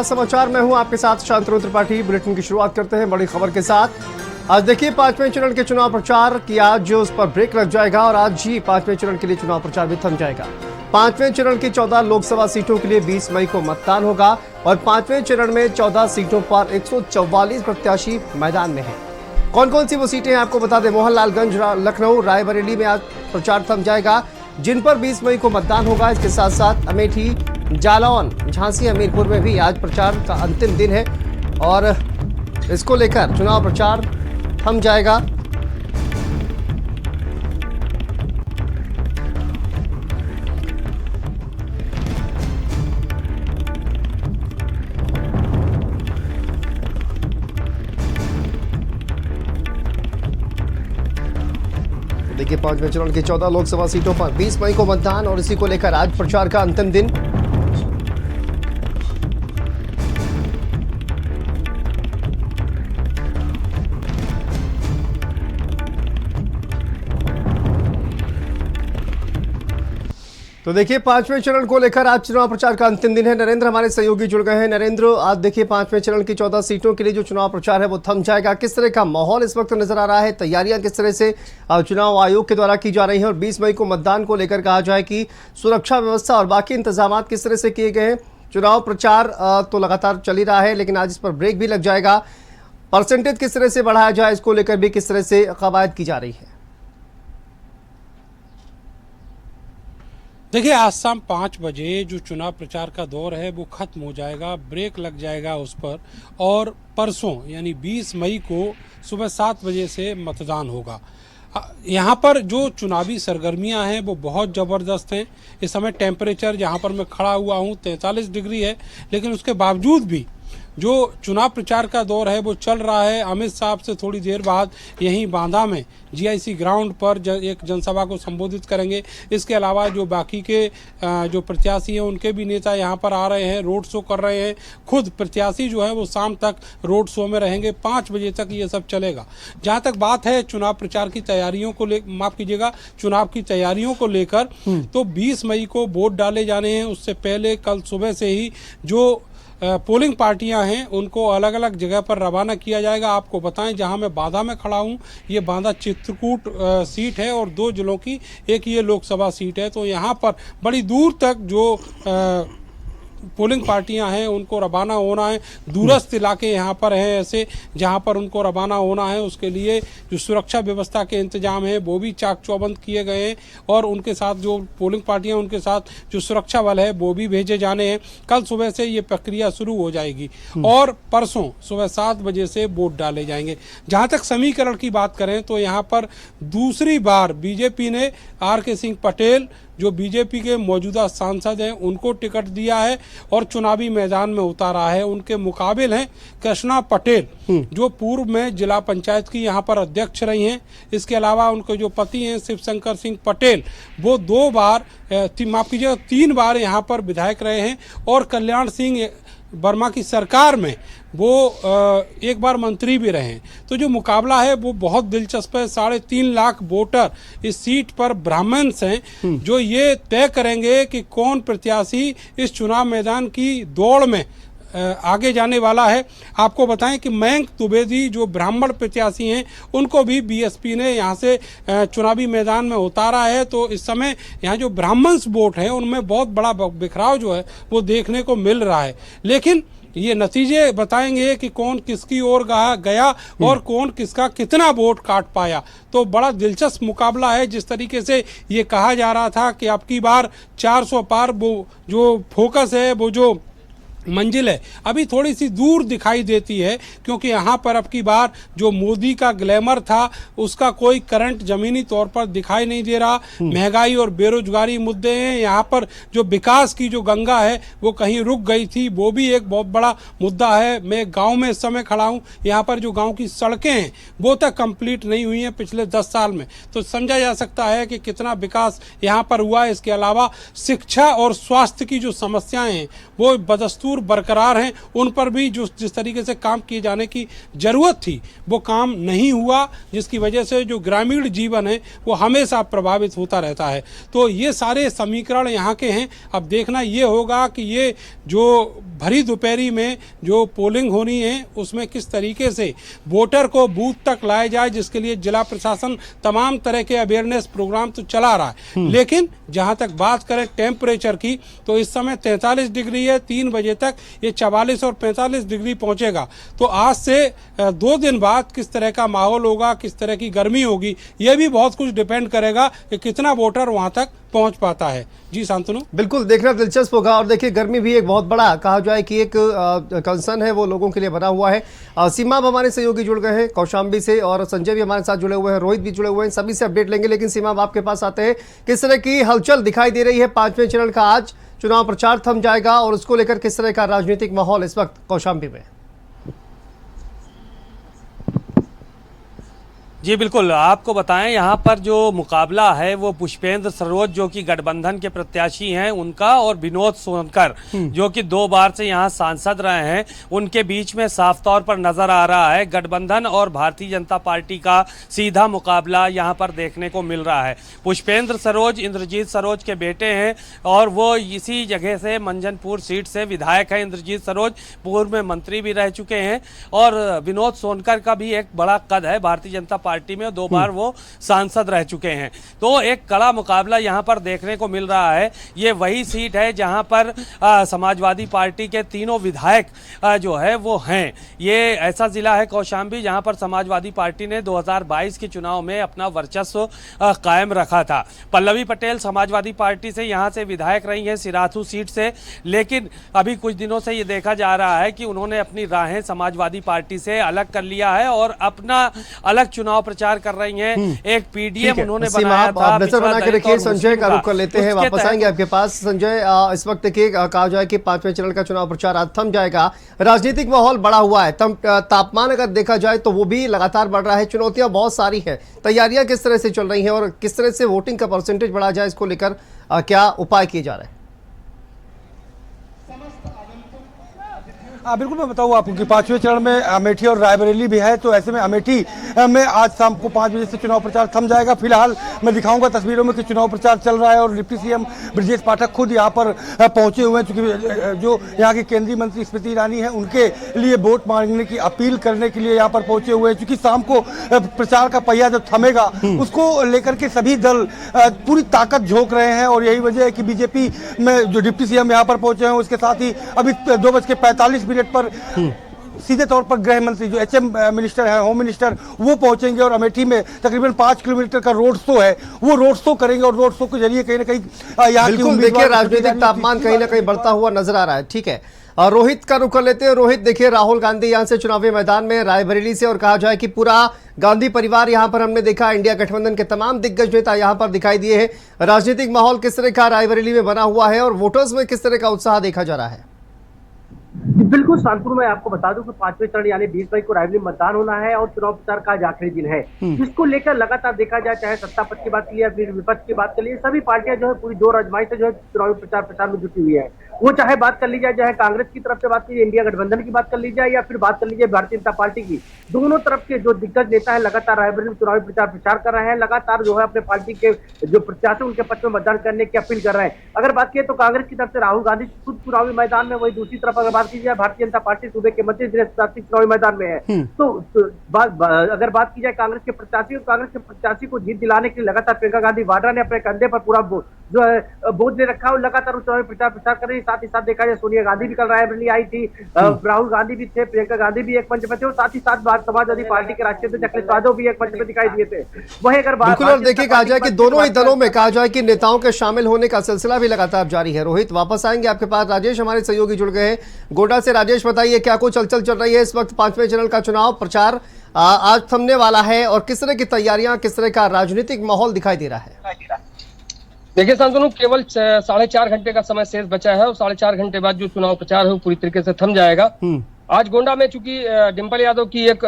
समाचार में हूं आपके साथ शांतनु त्रिपाठी। बुलेटिन की शुरुआत करते हैं बड़ी खबर के साथ। आज देखिए 5वें चरण के चुनाव प्रचार की आज उस पर ब्रेक लग जाएगा और आज ही 5वें चरण के लिए चुनाव प्रचार भी थम जाएगा। 5वें चरण की 14 लोकसभा सीटों के लिए 20 मई को मतदान होगा और 5वें चरण में 14 सीटों पर 144 प्रत्याशी मैदान में हैं। कौन कौन सी वो सीटें हैं आपको बता दें। मोहनलालगंज, लखनऊ, रायबरेली में आज प्रचार थम जाएगा, जिन पर 20 मई को मतदान होगा। इसके साथ साथ अमेठी, जालौन, झांसी, हमीरपुर में भी आज प्रचार का अंतिम दिन है और इसको लेकर चुनाव प्रचार थम जाएगा। देखिए 5वें चरण की 14 लोकसभा सीटों पर 20 मई को मतदान और इसी को लेकर आज प्रचार का अंतिम दिन। तो देखिए 5वें चरण को लेकर आज चुनाव प्रचार का अंतिम दिन है। नरेंद्र हमारे सहयोगी जुड़ गए हैं। नरेंद्र, आज देखिए 5वें चरण की 14 सीटों के लिए जो चुनाव प्रचार है वो थम जाएगा। किस तरह का माहौल इस वक्त नजर आ रहा है, तैयारियां किस तरह से चुनाव आयोग के द्वारा की जा रही हैं और 20 मई को मतदान को लेकर कहा जाए कि सुरक्षा व्यवस्था और बाकी इंतजाम किस तरह से किए गए हैं। चुनाव प्रचार तो लगातार चल ही रहा है, लेकिन आज इस पर ब्रेक भी लग जाएगा। परसेंटेज किस तरह से बढ़ाया जाए, इसको लेकर भी किस तरह से कवायद की जा रही है। देखिए आज शाम 5 बजे जो चुनाव प्रचार का दौर है वो खत्म हो जाएगा, ब्रेक लग जाएगा उस पर और परसों यानी 20 मई को सुबह 7 बजे से मतदान होगा। यहाँ पर जो चुनावी सरगर्मियाँ हैं वो बहुत ज़बरदस्त हैं। इस समय टेम्परेचर जहाँ पर मैं खड़ा हुआ हूँ 43 डिग्री है, लेकिन उसके बावजूद भी जो चुनाव प्रचार का दौर है वो चल रहा है। अमित साहब से थोड़ी देर बाद यहीं बांदा में जीआईसी ग्राउंड पर एक जनसभा को संबोधित करेंगे। इसके अलावा जो बाकी के जो प्रत्याशी हैं उनके भी नेता यहाँ पर आ रहे हैं, रोड शो कर रहे हैं। खुद प्रत्याशी जो है वो शाम तक रोड शो में रहेंगे, 5 बजे तक ये सब चलेगा। जहाँ तक बात है चुनाव प्रचार की तैयारियों को चुनाव की तैयारियों को लेकर, तो 20 मई को वोट डाले जाने हैं। उससे पहले कल सुबह से ही जो पोलिंग पार्टियां हैं उनको अलग अलग जगह पर रवाना किया जाएगा। आपको बताएं जहां मैं बांदा में खड़ा हूं, ये बांदा चित्रकूट सीट है और 2 जिलों की एक ये लोकसभा सीट है। तो यहां पर बड़ी दूर तक जो पोलिंग पार्टियां हैं उनको रवाना होना है। दूरस्थ इलाके यहाँ पर हैं ऐसे जहाँ पर उनको रवाना होना है। उसके लिए जो सुरक्षा व्यवस्था के इंतजाम हैं वो भी चाक चौबंद किए गए हैं और उनके साथ जो पोलिंग पार्टियां उनके साथ जो सुरक्षा बल है वो भी भेजे जाने हैं। कल सुबह से ये प्रक्रिया शुरू हो जाएगी और परसों सुबह 7 बजे से वोट डाले जाएंगे। जहाँ तक समीकरण की बात करें तो यहाँ पर दूसरी बार बीजेपी ने आर.के. सिंह पटेल जो बीजेपी के मौजूदा सांसद हैं उनको टिकट दिया है और चुनावी मैदान में उतारा है। उनके मुकाबिल हैं कृष्णा पटेल जो पूर्व में जिला पंचायत की यहाँ पर अध्यक्ष रही हैं। इसके अलावा उनके जो पति हैं शिवशंकर सिंह पटेल वो 3 बार यहाँ पर विधायक रहे हैं और कल्याण सिंह वर्मा की सरकार में वो एक बार मंत्री भी रहे। तो जो मुकाबला है वो बहुत दिलचस्प है। 3.5 लाख वोटर इस सीट पर ब्राह्मण्स हैं जो ये तय करेंगे कि कौन प्रत्याशी इस चुनाव मैदान की दौड़ में आगे जाने वाला है। आपको बताएं कि मयंक द्विवेदी जो ब्राह्मण प्रत्याशी हैं उनको भी बीएसपी ने यहाँ से चुनावी मैदान में उतारा है। तो इस समय यहाँ जो ब्राह्मण्स वोट हैं उनमें बहुत बड़ा बिखराव जो है वो देखने को मिल रहा है। लेकिन ये नतीजे बताएंगे कि कौन किसकी ओर गया और कौन किसका कितना वोट काट पाया। तो बड़ा दिलचस्प मुकाबला है। जिस तरीके से ये कहा जा रहा था कि अब की बार 400 पार, वो जो फोकस है, वो जो मंजिल है अभी थोड़ी सी दूर दिखाई देती है, क्योंकि यहाँ पर अब की बार जो मोदी का ग्लैमर था उसका कोई करंट जमीनी तौर पर दिखाई नहीं दे रहा। महंगाई और बेरोजगारी मुद्दे हैं। यहाँ पर जो विकास की जो गंगा है वो कहीं रुक गई थी, वो भी एक बहुत बड़ा मुद्दा है। मैं गांव में इस समय खड़ा हूँ, यहाँ पर जो गांव की सड़कें हैं वो तक कंप्लीट नहीं हुई हैं पिछले 10 साल में। तो समझा जा सकता है कि कितना विकास यहाँ पर हुआ है। इसके अलावा शिक्षा और स्वास्थ्य की जो समस्याएं हैं वो बदस्तूर पूर्व बरकरार हैं, उन पर भी जो जिस तरीके से काम किए जाने की जरूरत थी वो काम नहीं हुआ, जिसकी वजह से जो ग्रामीण जीवन है वो हमेशा प्रभावित होता रहता है। तो ये सारे समीकरण यहाँ के हैं। अब देखना ये होगा कि ये जो भरी दोपहरी में जो पोलिंग होनी है उसमें किस तरीके से वोटर को बूथ तक लाया जाए, जिसके लिए जिला प्रशासन तमाम तरह के अवेयरनेस प्रोग्राम तो चला रहा है। लेकिन जहां तक बात करें टेम्परेचर की, तो इस समय 43 डिग्री है, 3 बजे तक ये 44 और 45 डिग्री पहुंचेगा। तो आज से 2 दिन बाद किस तरह का माहौल होगा, किस तरह की गर्मी होगी, ये भी बहुत कुछ डिपेंड करेगा कि कितना वोटर वहां तक पहुंच पाता है। जी शांतनु, बिल्कुल देखना दिलचस्प होगा। और देखिए गर्मी भी एक बहुत बड़ा कहा जाए कि एक कंसर्न है वो लोगों के लिए बना हुआ है। सीमा अब हमारे सहयोगी जुड़ गए हैं कौशाम्बी से, और संजय भी हमारे साथ जुड़े हुए हैं, रोहित भी जुड़े हुए हैं, सभी से अपडेट लेंगे। लेकिन सीमा अब आपके पास आते हैं, किस तरह की हलचल दिखाई दे रही है? 5वें चरण का आज चुनाव प्रचार थम जाएगा और उसको लेकर किस तरह का राजनीतिक माहौल इस वक्त कौशाम्बी में? जी बिल्कुल, आपको बताएं यहाँ पर जो मुकाबला है वो पुष्पेंद्र सरोज जो कि गठबंधन के प्रत्याशी हैं उनका, और विनोद सोनकर जो कि 2 बार से यहाँ सांसद रहे हैं, उनके बीच में साफ तौर पर नजर आ रहा है। गठबंधन और भारतीय जनता पार्टी का सीधा मुकाबला यहाँ पर देखने को मिल रहा है। पुष्पेंद्र सरोज इंद्रजीत सरोज के बेटे हैं और वो इसी जगह से मंझनपुर सीट से विधायक हैं। इंद्रजीत सरोज पूर्व में मंत्री भी रह चुके हैं, और विनोद सोनकर का भी एक बड़ा कद है भारतीय जनता पार्टी में, 2 बार वो सांसद रह चुके हैं। तो एक कड़ा मुकाबला यहां पर देखने को मिल रहा है। ये वही सीट है जहां पर समाजवादी पार्टी के तीनों विधायक जो है वो हैं। ये ऐसा जिला है कौशाम्बी जहां पर समाजवादी पार्टी ने 2022 के चुनाव में अपना वर्चस्व कायम रखा था। पल्लवी पटेल समाजवादी पार्टी से यहां से विधायक रही हैं सिराथू सीट से, लेकिन अभी कुछ दिनों से ये देखा जा रहा है कि उन्होंने अपनी राहें समाजवादी पार्टी से अलग कर लिया है और अपना अलग चुनाव प्रचार कर रही हैं। एक पीडीएम उन्होंने बनाया था। आप नजर बना के रखिए, संजय का रुख कर लेते हैं, वापस आएंगे आपके पास। संजय, इस वक्त देखिए कहा जाए कि 5वें चरण का चुनाव प्रचार आज थम जाएगा, राजनीतिक माहौल बड़ा हुआ है, तापमान अगर देखा जाए तो वो भी लगातार बढ़ रहा है, चुनौतियां बहुत सारी हैं, तैयारियां किस तरह से चल रही हैं और किस तरह से वोटिंग का परसेंटेज बढ़ा जाए, इसको लेकर क्या उपाय किए जा रहे हैं? बिल्कुल, मैं बताऊँ आपको कि 5वें चरण में अमेठी और रायबरेली भी है। तो ऐसे में अमेठी में आज शाम को 5 बजे से चुनाव प्रचार थम जाएगा। फिलहाल मैं दिखाऊंगा तस्वीरों में कि चुनाव प्रचार चल रहा है और डिप्टी सीएम ब्रजेश पाठक खुद यहाँ पर पहुंचे हुए हैं, क्योंकि जो यहाँ के केंद्रीय मंत्री स्मृति ईरानी है उनके लिए वोट मांगने की अपील करने के लिए यहाँ पर पहुंचे हुए हैं। क्योंकि शाम को प्रचार का पहिया जब थमेगा उसको लेकर के सभी दल पूरी ताकत झोंक रहे हैं, और यही वजह है कि बीजेपी में जो डिप्टी सीएम यहाँ पर पहुंचे हैं, उसके साथ ही अभी 2:45 पर सीधे तौर पर गृह मंत्री जो एचएम मिनिस्टर है, होम मिनिस्टर, वो पहुंचेंगे और अमेठी में तकरीबन 5 किलोमीटर का रोड शो है, वो रोड शो करेंगे और रोड शो के जरिए कहीं ना कहीं यहाँ बिल्कुल देखिए राजनीतिक तापमान कहीं ना कहीं बढ़ता हुआ नजर आ रहा है। ठीक है, और रोहित का रुख कर लेते हैं। रोहित, देखिए राहुल गांधी यहाँ से चुनावी मैदान में रायबरेली से, और कहा जाए कि पूरा गांधी परिवार यहाँ पर हमने देखा, इंडिया गठबंधन के तमाम दिग्गज नेता यहाँ पर दिखाई दिए हैं। राजनीतिक माहौल किस तरह का रायबरेली में बना हुआ है और वोटर्स में किस तरह का उत्साह देखा जा रहा है? बिल्कुल शांतनु, मैं आपको बता दूं कि 5वें चरण यानी 20 मई को रायबरेली में मतदान होना है और चुनाव प्रचार का आज आखिरी दिन है। जिसको लेकर लगातार देखा जाए, चाहे सत्ता पक्ष की बात करिए या फिर विपक्ष की बात करिए, सभी पार्टियां जो है पूरी जोर आजमाइश से जो है चुनावी प्रचार में जुटी हुई है। वो चाहे बात कर ली जाए, चाहे कांग्रेस की तरफ से बात कीजिए, इंडिया गठबंधन की बात कर ली जाए, या फिर बात कर लीजिए भारतीय जनता पार्टी की, दोनों तरफ के जो दिग्गज नेता है लगातार रायबरेली में चुनावी प्रचार कर रहे हैं। लगातार जो है अपने पार्टी के जो प्रत्याशी उनके पक्ष में मतदान करने की अपील कर रहे हैं। अगर बात की तो कांग्रेस की तरफ से राहुल गांधी खुद चुनावी मैदान में, वही दूसरी तरफ अगर बात की जाए भारतीय जनता पार्टी सूबे के मंत्री चुनावी मैदान में है। तो अगर बात की जाए कांग्रेस के प्रत्याशी को जीत दिलाने के लिए लगातार प्रियंका गांधी वाड्रा ने अपने कंधे पर पूरा जो है बोझ ले रखा है और लगातार चुनावी प्रचार कर रही है। साथ ही साथ देखा जाए सोनिया गांधी भी कल रायबरेली आई थी, राहुल गांधी भी थे, प्रियंका गांधी भी एक मंच पे थे, और साथ ही साथ समाजवादी पार्टी के राष्ट्रीय अध्यक्ष अखिलेश यादव भी एक मंच पे दिखाई दिए थे। वही अगर बिल्कुल, और देखिए कहा जाए कि दोनों ही दलों में कहा जाए कि नेताओं के शामिल होने का सिलसिला भी लगातार जारी है। रोहित, वापस आएंगे आपके पास। राजेश हमारे सहयोगी जुड़ गए हैं गोड्डा से। राजेश, बताइए क्या कुछ हलचल चल रही है इस वक्त? 5वें चरण का चुनाव प्रचार आज थमने वाला है और किस तरह की तैयारियां, किस तरह का राजनीतिक माहौल दिखाई दे रहा है? देखिए शांतनु, केवल 4.5 घंटे का समय शेष बचा है और 4.5 घंटे बाद जो चुनाव प्रचार है वो पूरी तरीके से थम जाएगा। आज गोंडा में चूंकि डिंपल यादव की एक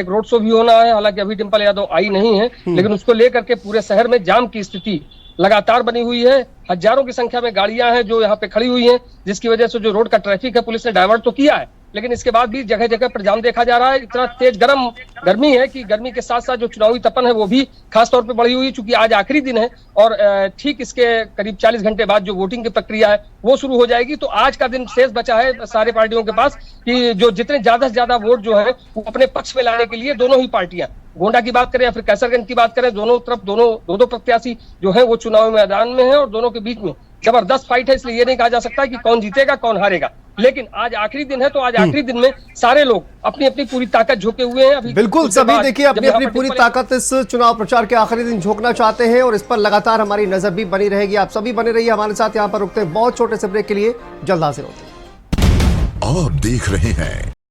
रोड शो भी होना है, हालांकि अभी डिंपल यादव आई नहीं है, लेकिन उसको लेकर के पूरे शहर में जाम की स्थिति लगातार बनी हुई है। हजारों की संख्या में गाड़ियां हैं जो यहाँ पे खड़ी हुई हैं, जिसकी वजह से जो रोड का ट्रैफिक है पुलिस ने डाइवर्ट तो किया है, लेकिन इसके बाद भी जगह जगह पर जाम देखा जा रहा है। इतना तेज गर्मी है कि गर्मी के साथ साथ जो चुनावी तपन है वो भी खास तौर पे बढ़ी हुई है, चूंकि आज आखिरी दिन है और ठीक इसके करीब 40 घंटे बाद जो वोटिंग की प्रक्रिया है वो शुरू हो जाएगी। तो आज का दिन शेष बचा है सारे पार्टियों के पास कि जो जितने ज्यादा से ज्यादा वोट जो है वो अपने पक्ष में लाने के लिए दोनों ही पार्टियां, गोंडा की बात करें या फिर कैसरगंज की बात करें, दोनों तरफ दो प्रत्याशी जो है वो चुनावी मैदान में है और दोनों के बीच में जबरदस्त फाइट है। इसलिए ये नहीं कहा जा सकता कि कौन जीतेगा कौन हारेगा, लेकिन आज आखिरी दिन है तो आज आखिरी दिन में सारे लोग अपनी अपनी पूरी ताकत झोंके हुए हैं। अभी बिल्कुल सभी देखिए अपनी अपनी पूरी ताकत इस चुनाव प्रचार के आखिरी दिन झोंकना चाहते हैं और इस पर लगातार हमारी नजर भी बनी रहेगी। आप सभी बने रहिए हमारे साथ। यहाँ पर रुकते हैं बहुत छोटे से ब्रेक के लिए, जल्द हाजिर होते हैं। आप देख रहे हैं